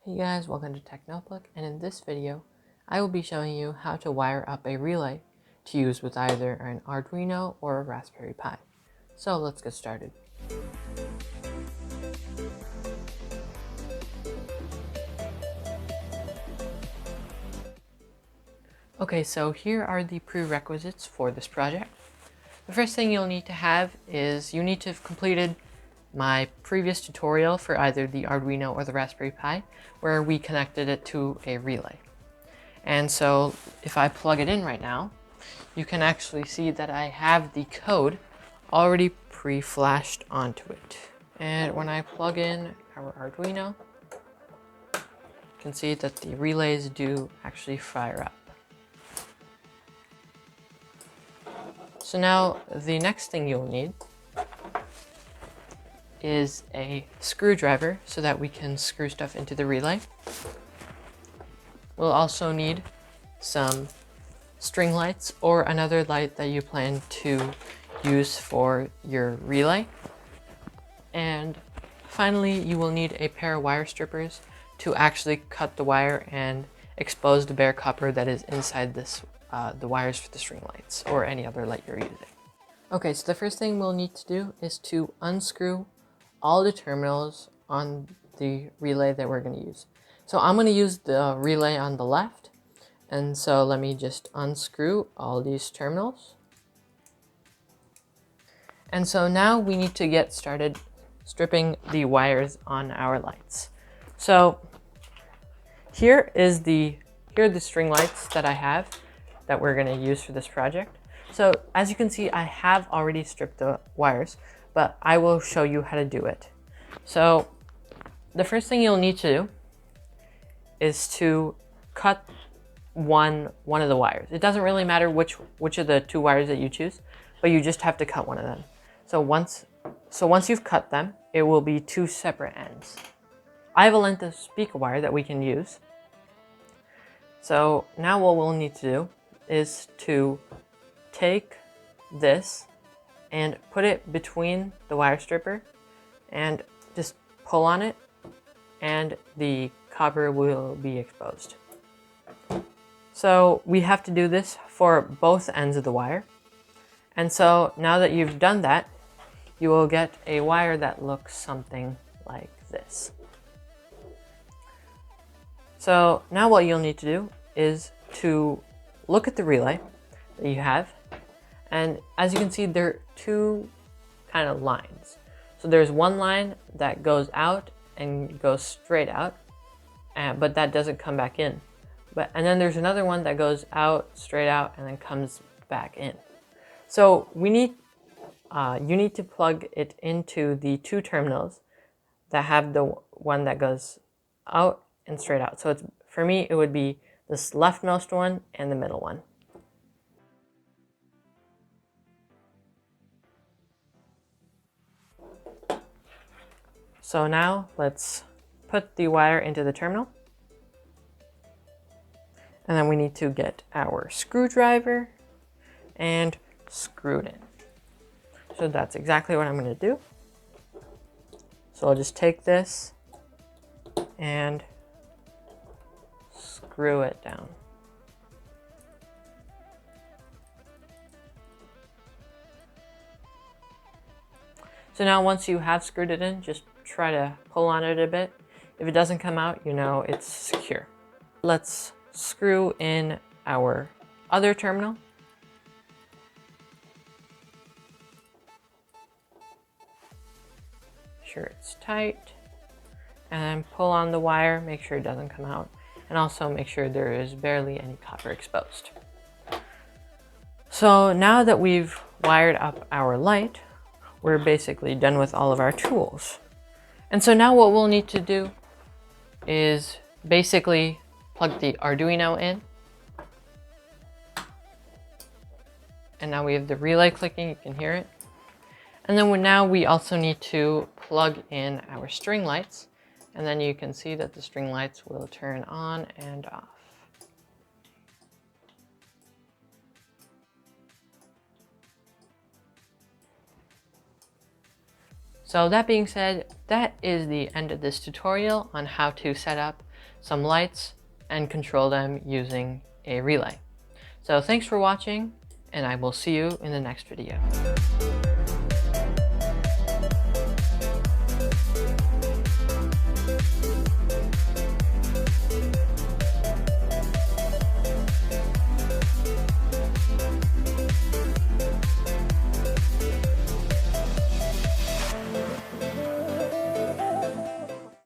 Hey guys, welcome to Tech Notebook, and in this video, I will be showing you how to wire up a relay to use with either an Arduino or a Raspberry Pi. So let's get started. Okay, so here are the prerequisites for this project. The first thing you'll need to have is you need to have completed my previous tutorial for either the Arduino or the Raspberry Pi, where we connected it to a relay. And so if I plug it in right now, you can actually see that I have the code already pre-flashed onto it. And when I plug in our Arduino, you can see that the relays do actually fire up. So now the next thing you'll need is a screwdriver so that we can screw stuff into the relay. We'll also need some string lights or another light that you plan to use for your relay. And finally, you will need a pair of wire strippers to actually cut the wire and expose the bare copper that is inside this, the wires for the string lights or any other light you're using. Okay, so the first thing we'll need to do is to unscrew all the terminals on the relay that we're going to use. So I'm going to use the relay on the left, and so let me just unscrew all these terminals. And so now we need to get started stripping the wires on our lights. So here are the string lights that I have that we're going to use for this project. So as you can see, I have already stripped the wires, but I will show you how to do it. So the first thing you'll need to do is to cut one of the wires. It doesn't really matter which of the two wires that you choose, but you just have to cut one of them. So once you've cut them, it will be two separate ends. I have a length of speaker wire that we can use. So now what we'll need to do is to take this and put it between the wire stripper and just pull on it, and the copper will be exposed. So we have to do this for both ends of the wire. And so now that you've done that, you will get a wire that looks something like this. So now what you'll need to do is to look at the relay that you have. And as you can see, there are two kind of lines. So there's one line that goes out and goes straight out, but that doesn't come back in. And then there's another one that goes out, straight out, and then comes back in. So you need to plug it into the two terminals that have the one that goes out and straight out. So for me, it would be this leftmost one and the middle one. So now let's put the wire into the terminal. And then we need to get our screwdriver and screw it in. So that's exactly what I'm going to do. So I'll just take this and screw it down. So now once you have screwed it in, just try to pull on it a bit. If it doesn't come out, you know it's secure. Let's screw in our other terminal. Sure it's tight. And then pull on the wire, make sure it doesn't come out. And also make sure there is barely any copper exposed. So now that we've wired up our light, we're basically done with all of our tools. And so now what we'll need to do is basically plug the Arduino in. And now we have the relay clicking, you can hear it. And then now we also need to plug in our string lights. And then you can see that the string lights will turn on and off. So that being said, that is the end of this tutorial on how to set up some lights and control them using a relay. So thanks for watching, and I will see you in the next video.